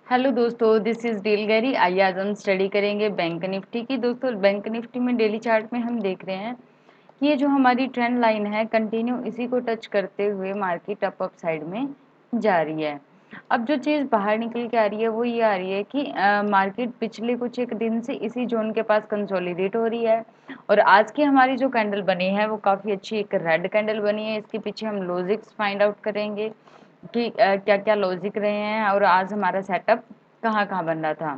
Hello दोस्तों, this is deal Gary. आइए आज हम स्टडी करेंगे बैंक निफ्टी की। दोस्तों, बैंक निफ्टी में डेली चार्ट में हम देख रहे हैं कि ये जो हमारी ट्रेंड लाइन है कंटिन्यू इसी को टच करते हुए मार्केट अप साइड में जा रही है। अब जो चीज़ बाहर निकल के आ रही है वो ये आ रही है कि मार्केट पिछले कुछ एक दिन से इसी जोन के पास कंसोलिडेट हो रही है और आज की हमारी जो कैंडल बनी है वो काफ़ी अच्छी एक रेड कैंडल बनी है। इसके पीछे हम लॉजिक्स फाइंड आउट करेंगे कि क्या क्या लॉजिक रहे हैं और आज हमारा सेटअप कहाँ कहाँ बन रहा था।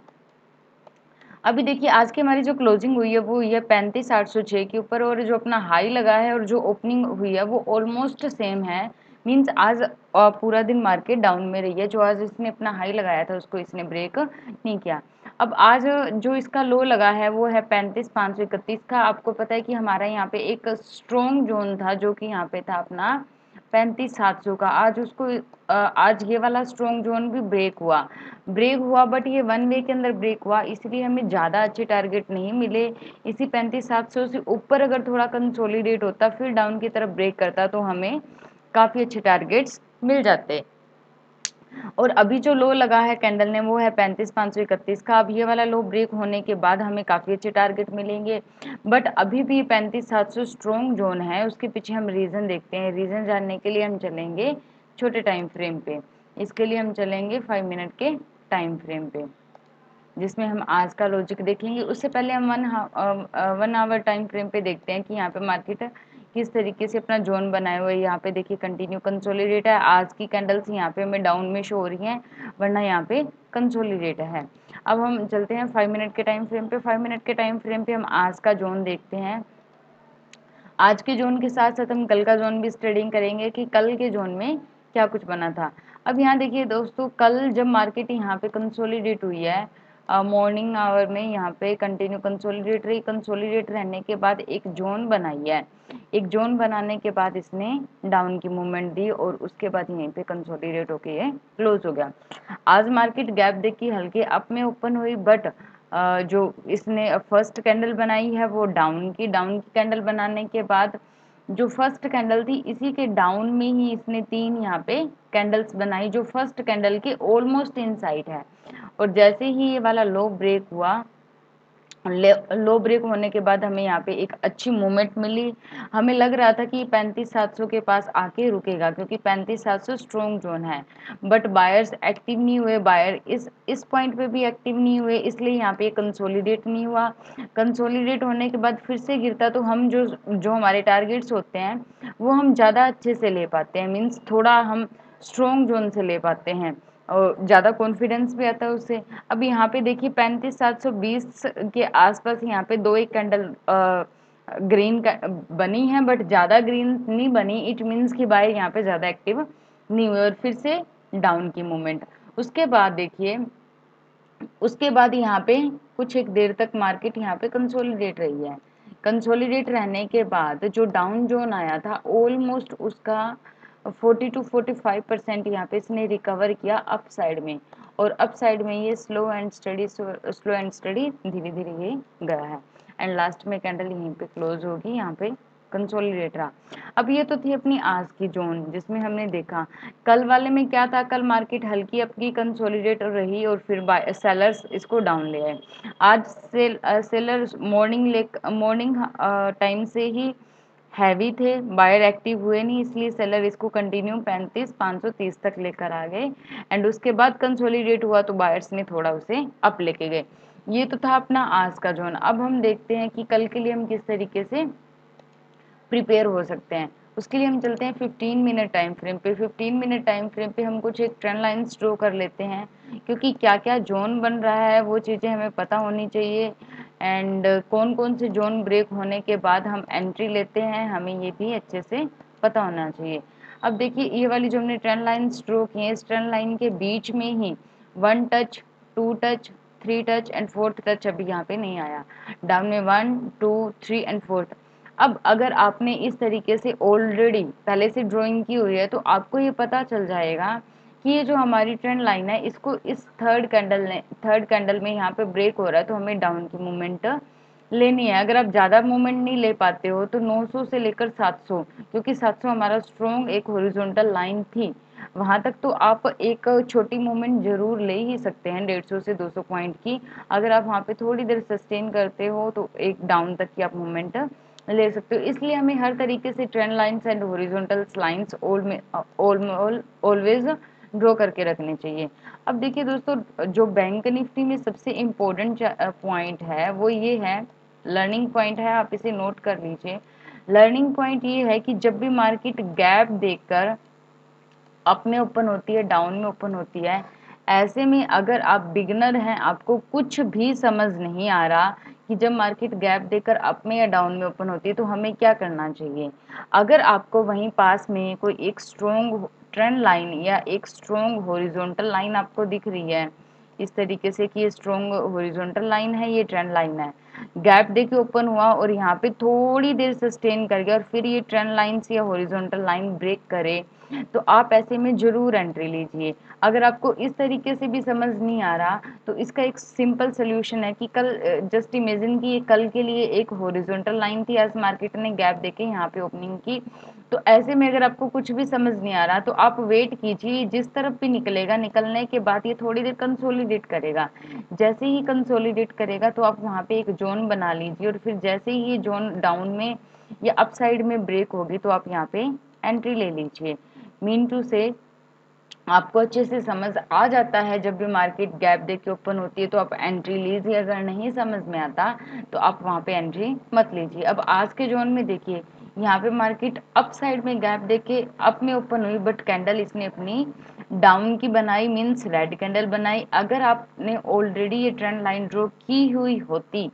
अभी देखिए आज की हमारी जो क्लोजिंग हुई है वो हुई है 35,806 के ऊपर और जो अपना हाई लगा है और जो ओपनिंग हुई है वो ऑलमोस्ट सेम है। मींस आज पूरा दिन मार्केट डाउन में रही है। जो आज इसने अपना हाई लगाया था उसको इसने ब्रेक नहीं किया। अब आज जो इसका लो लगा है वो है 35,531 का। आपको पता है कि हमारा यहाँ पे एक स्ट्रॉन्ग जोन था जो कि यहाँ पे था अपना 35,700 का। आज उसको आज ये वाला स्ट्रॉन्ग जोन भी ब्रेक हुआ बट ये वन वे के अंदर ब्रेक हुआ, इसलिए हमें ज़्यादा अच्छे टारगेट नहीं मिले। इसी 35,700 से ऊपर अगर थोड़ा कंसोलिडेट होता फिर डाउन की तरफ ब्रेक करता तो हमें काफ़ी अच्छे टारगेट्स मिल जाते। और अभी जो लो लगा है कैंडल ने वो है 35,531 का। अब ये वाला लो ब्रेक होने के बाद हमें काफ़ी अच्छे टारगेट मिलेंगे बट अभी भी 35,700 स्ट्रॉन्ग जोन है। उसके पीछे हम रीज़न देखते हैं। रीज़न जानने के लिए हम चलेंगे छोटे टाइम फ्रेम पे। इसके लिए हम चलेंगे 5 मिनट के टाइम फ्रेम पे जिसमें हम आज का लॉजिक देखेंगे। उससे पहले हम 1 आवर टाइम फ्रेम पे देखते हैं कि यहाँ पे मार्केट किस तरीके से अपना जोन बनाए हुए। यहाँ पे देखिए कंटिन्यू कंसोलिडेट है। आज की कैंडल्स यहाँ पे हमें डाउन में शो हो रही हैं वरना यहाँ पे कंसोलिडेट है। अब हम चलते हैं 5 मिनट के टाइम फ्रेम पे। 5 मिनट के टाइम फ्रेम पे हम आज का जोन देखते हैं। आज के जोन के साथ साथ हम कल का जोन भी स्टडिंग करेंगे कि कल के जोन में क्या कुछ बना था। अब यहाँ देखिए दोस्तों, कल जब मार्केट यहाँ पे कंसोलिडेट हुई है मॉर्निंग आवर में यहाँ पे कंटिन्यू कंसोलिडेट रहने के बाद एक जोन बनाई है। एक जोन बनाने के बाद इसने डाउन की मूवमेंट दी और उसके बाद यहीं पे कंसोलिडेट होके ये क्लोज हो गया। आज मार्केट गैप देखी हल्के अप में ओपन हुई बट जो इसने फर्स्ट कैंडल बनाई है वो डाउन की कैंडल बनाने के बाद जो फर्स्ट कैंडल थी इसी के डाउन में ही इसने 3 यहाँ पे कैंडल्स बनाई जो फर्स्ट कैंडल के ऑलमोस्ट इनसाइड है। और जैसे ही ये वाला लो ब्रेक हुआ, लो ब्रेक होने के बाद हमें यहाँ पे एक अच्छी मूवमेंट मिली। हमें लग रहा था कि 35,700 के पास आके रुकेगा क्योंकि 35,700 स्ट्रॉन्ग जोन है बट बायर्स एक्टिव नहीं हुए। बायर इस पॉइंट पे भी एक्टिव नहीं हुए, इसलिए यहाँ पे कंसोलिडेट नहीं हुआ। कंसोलिडेट होने के बाद फिर से गिरता तो हम जो जो हमारे टारगेट्स होते हैं वो हम ज़्यादा अच्छे से ले पाते हैं। मीन्स थोड़ा हम स्ट्रॉन्ग जोन से ले पाते हैं और ज़्यादा कॉन्फिडेंस भी आता है उससे। अब यहाँ पे देखिए 35,720 के आसपास यहाँ पे दो एक कैंडल ग्रीन बनी है बट ज़्यादा ग्रीन नहीं बनी। इट मीन्स कि बाय यहाँ पे ज़्यादा एक्टिव नहीं हुए और फिर से डाउन की मूवमेंट। उसके बाद देखिए उसके बाद यहाँ पे कुछ एक देर तक मार्केट यहाँ पे कंसोलिडेट रही है। कंसोलिडेट रहने के बाद जो डाउन जोन आया था ऑलमोस्ट उसका 40 to 45% यहाँ पे इसने रिकवर किया अप साइड में और अप साइड में ये स्लो एंड स्टडी धीरे धीरे ये गया है एंड लास्ट में कैंडल यहीं पे क्लोज होगी। यहाँ पे कंसोलिडेट रहा। अब ये तो थी अपनी आज की जोन जिसमें हमने देखा। कल वाले में क्या था, कल मार्केट हल्की अपनी कंसोलिडेट रही और फिर सेलर्स इसको डाउन ले आए। आज सेलर्स मॉर्निंग टाइम से ही हैवी थे, बायर एक्टिव हुए नहीं, इसलिए सेलर इसको कंटिन्यू 35,530 तक लेकर आ गए एंड उसके बाद कंसोलिडेट हुआ तो बायर्स ने थोड़ा उसे अप लेके गए। ये तो था अपना आज का जोन। अब हम देखते हैं कि कल के लिए हम किस तरीके से प्रिपेयर हो सकते हैं। उसके लिए हम चलते हैं 15 मिनट टाइम फ्रेम पे। 15 मिनट टाइम फ्रेम पे हम कुछ एक ट्रेंड लाइन्स ड्रॉ कर लेते हैं क्योंकि क्या क्या जोन बन रहा है वो चीज़ें हमें पता होनी चाहिए एंड कौन कौन से जोन ब्रेक होने के बाद हम एंट्री लेते हैं हमें ये भी अच्छे से पता होना चाहिए। अब देखिए ये वाली जो हमने ट्रेंड लाइन्स ड्रॉ की है इस ट्रेंड लाइन के बीच में ही 1 touch 2 touch 3 touch and 4th touch अभी यहाँ पे नहीं आया। डाउन में 1 2 3 एंड 4th। अब अगर आपने इस तरीके से ऑलरेडी पहले से ड्राइंग की हुई है तो आपको ये पता चल जाएगा कि ये जो हमारी ट्रेंड लाइन है इसको इस थर्ड कैंडल में यहाँ पे ब्रेक हो रहा है तो हमें डाउन की मूवमेंट लेनी है। अगर आप ज़्यादा मूवमेंट नहीं ले पाते हो तो 900 से लेकर 700, क्योंकि 700 हमारा स्ट्रॉन्ग एक हॉरिजॉन्टल लाइन थी। वहाँ तक तो आप एक छोटी मूवमेंट ज़रूर ले ही सकते हैं 150 से 200 पॉइंट की। अगर आप वहाँ पे थोड़ी देर सस्टेन करते हो तो एक डाउन तक की आप मूवमेंट ले सकते हो। इसलिए हमें हर तरीके से trend lines and horizontal lines always draw करके रखने चाहिए। अब देखिए दोस्तों, जो बैंक निफ्टी में सबसे इम्पोर्टेंट पॉइंट है वो ये है, लर्निंग पॉइंट है, आप इसे नोट कर लीजिए। लर्निंग पॉइंट ये है कि जब भी मार्केट गैप देकर अप में ओपन होती है, डाउन में ओपन होती है, ऐसे में अगर आप बिगिनर हैं, आपको कुछ भी समझ नहीं आ रहा कि जब मार्केट गैप देकर अप में या डाउन में ओपन होती है तो हमें क्या करना चाहिए। अगर आपको वहीं पास में कोई एक स्ट्रॉन्ग ट्रेंड लाइन या एक स्ट्रॉन्ग हॉरिजॉन्टल लाइन आपको दिख रही है इस तरीके से कि ये स्ट्रॉन्ग हॉरिजॉन्टल लाइन है, ये ट्रेंड लाइन है, गैप देके ओपन हुआ और यहाँ पे थोड़ी देर सस्टेन कर गया और फिर ये ट्रेंड लाइन या हॉरिजॉन्टल लाइन ब्रेक करे, तो आप ऐसे में जरूर एंट्री लीजिए। अगर आपको इस तरीके से भी समझ नहीं आ रहा तो इसका एक सिंपल सोल्यूशन है कि कल जस्ट इमेजिन कि कल के लिए एक हॉरिजॉन्टल लाइन थी, आज मार्केट ने गैप देके यहाँ पे ओपनिंग की, तो ऐसे में अगर आपको कुछ भी समझ नहीं आ रहा तो आप वेट कीजिए, जिस तरफ भी निकलेगा, निकलने के बाद ये थोड़ी देर कंसोलिडेट करेगा। जैसे ही कंसोलिडेट करेगा तो आप वहाँ पे एक जोन बना लीजिए और फिर जैसे ही ये जोन डाउन में या अप साइड में ब्रेक होगी तो आप यहाँ पे एंट्री ले लीजिए। मीन टू से आपको अच्छे से समझ आ जाता है जब भी मार्केट गैप देके ओपन होती है तो आप एंट्री लीजिए, अगर नहीं समझ में आता तो आप वहाँ पे एंट्री मत लीजिए। अब आज के जोन में देखिए, यहाँ पे मार्केट अप साइड में गैप देके अप में ओपन हुई बट कैंडल इसने अपनी डाउन की बनाई, मीन्स रेड कैंडल बनाई। अगर आपने ऑलरेडी ये ट्रेंड लाइन ड्रॉ की हुई होती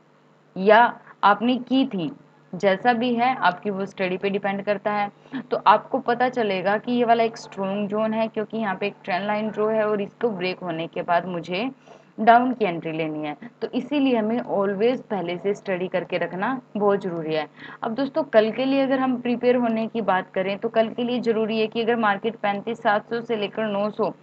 या आपने की थी, जैसा भी है आपकी वो स्टडी पे डिपेंड करता है, तो आपको पता चलेगा कि ये वाला एक स्ट्रॉन्ग जोन है क्योंकि यहाँ पे एक ट्रेंड लाइन ड्रॉ है और इसको ब्रेक होने के बाद मुझे डाउन की एंट्री लेनी है। तो इसीलिए हमें ऑलवेज पहले से स्टडी करके रखना बहुत ज़रूरी है। अब दोस्तों, कल के लिए अगर हम प्रिपेयर होने की बात करें तो कल के लिए ज़रूरी है कि अगर मार्केट 35,700 से लेकर 900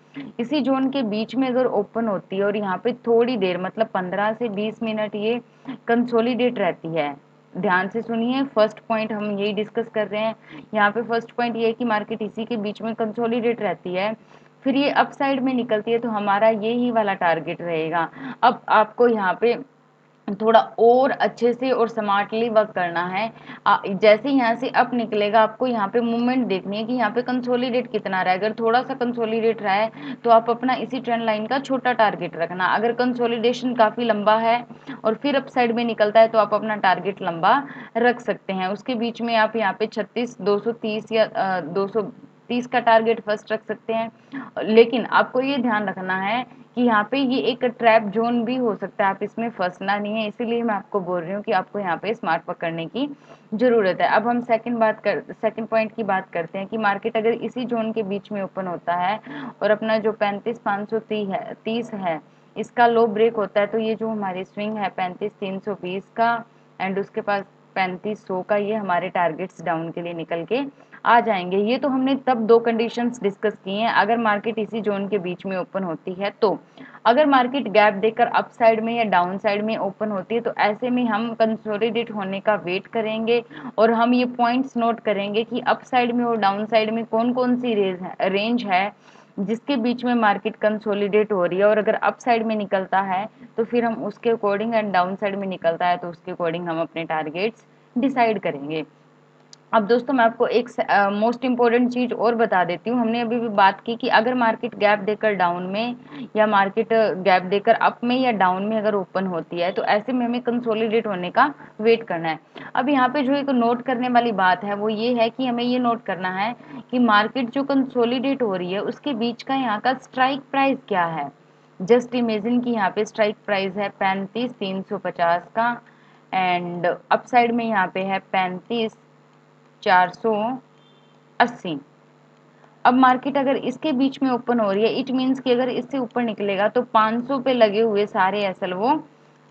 इसी जोन के बीच में अगर ओपन होती है और यहाँ पे थोड़ी देर मतलब 15 से 20 मिनट ये कंसोलिडेट रहती है। ध्यान से सुनिए, फर्स्ट पॉइंट हम यही डिस्कस कर रहे हैं। यहाँ पे फर्स्ट पॉइंट ये है कि मार्केट इसी के बीच में कंसोलिडेट रहती है, फिर ये अप साइड में निकलती है तो हमारा ये ही वाला टारगेट रहेगा। अब आपको यहाँ पे थोड़ा और अच्छे से और स्मार्टली वर्क करना है। जैसे यहाँ से अप निकलेगा आपको यहाँ पे मूवमेंट देखनी है कि यहाँ पे कंसोलिडेट कितना रहा है। अगर थोड़ा सा कंसोलिडेट रहा है तो आप अपना इसी ट्रेंड लाइन का छोटा टारगेट रखना। अगर कंसोलिडेशन काफ़ी लंबा है और फिर अप साइड में निकलता है तो आप अपना टारगेट लंबा रख सकते हैं। उसके बीच में आप यहाँ पे 36 230 या 230 का टारगेट फर्स्ट रख सकते हैं। लेकिन आपको ये ध्यान रखना है कि यहाँ पे ये एक ट्रैप जोन भी हो सकता है, आप इसमें फंसना नहीं है। इसीलिए मैं आपको बोल रही हूँ कि आपको यहाँ पे स्मार्ट पकड़ने की ज़रूरत है। अब हम सेकंड पॉइंट की बात करते हैं कि मार्केट अगर इसी जोन के बीच में ओपन होता है और अपना जो 35,530 है इसका लो ब्रेक होता है तो ये जो हमारी स्विंग है 35,320 का एंड उसके पास 3500 का, ये हमारे टारगेट्स डाउन के लिए निकल के आ जाएंगे। ये तो हमने तब दो कंडीशंस डिस्कस की हैं अगर मार्केट इसी जोन के बीच में ओपन होती है तो। अगर मार्केट गैप देकर अप साइड में या डाउन साइड में ओपन होती है तो ऐसे में हम कंसोलिडेट होने का वेट करेंगे और हम ये पॉइंट्स नोट करेंगे कि अप साइड में और डाउन साइड में कौन कौन सी रेंज है जिसके बीच में मार्केट कंसोलिडेट हो रही है। और अगर अप साइड में निकलता है तो फिर हम उसके अकॉर्डिंग, एंड डाउन साइड में निकलता है तो उसके अकॉर्डिंग हम अपने टारगेट्स डिसाइड करेंगे। अब दोस्तों, मैं आपको एक मोस्ट इम्पॉर्टेंट चीज़ और बता देती हूँ। हमने अभी भी बात की कि अगर मार्केट गैप देकर डाउन में या मार्केट गैप देकर अप में या डाउन में अगर ओपन होती है तो ऐसे में हमें कंसोलिडेट होने का वेट करना है। अब यहाँ पे जो एक नोट करने वाली बात है वो ये है कि हमें ये नोट करना है कि मार्केट जो कंसोलिडेट हो रही है उसके बीच का यहाँ का स्ट्राइक प्राइस क्या है। जस्ट इमेजिन कि यहाँ पे स्ट्राइक प्राइस है 35,350 का एंड अप साइड में यहाँ पे है 35,480। अब मार्केट अगर इसके बीच में ओपन हो रही है, इट मीन्स कि अगर इससे ऊपर निकलेगा तो 500 पे लगे हुए सारे एसएल वो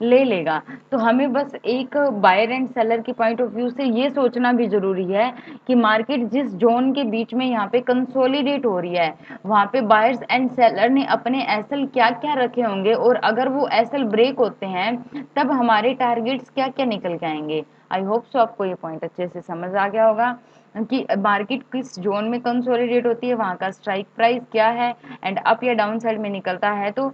ले लेगा। तो हमें बस एक बायर एंड सेलर के पॉइंट ऑफ व्यू से ये सोचना भी ज़रूरी है कि मार्केट जिस ज़ोन के बीच में यहाँ पे कंसोलिडेट हो रही है, वहाँ पे बायर्स एंड सेलर ने अपने एसएल क्या-क्या रखे होंगे और अगर वो एसएल ब्रेक होते हैं, तब हमारे टारगेट्स क्या-क्या निकल के आएँगे। आई होप सो आपको ये पॉइंट अच्छे से समझ आ गया होगा कि मार्केट किस ज़ोन में कंसोलिडेट होती है, वहाँ का स्ट्राइक प्राइस क्या है एंड अप या डाउन साइड में निकलता है तो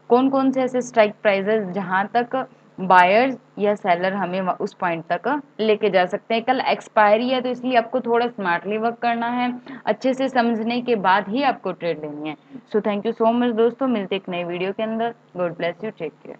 कौन-कौन से ऐसे स्ट्राइक प्राइसेस जहाँ तक बायर्स या सेलर हमें उस पॉइंट तक लेके जा सकते हैं। कल एक्सपायरी है तो इसलिए आपको थोड़ा स्मार्टली वर्क करना है, अच्छे से समझने के बाद ही आपको ट्रेड लेनी है। So thank you so much दोस्तों, मिलते एक नए वीडियो के अंदर। God bless you, take care.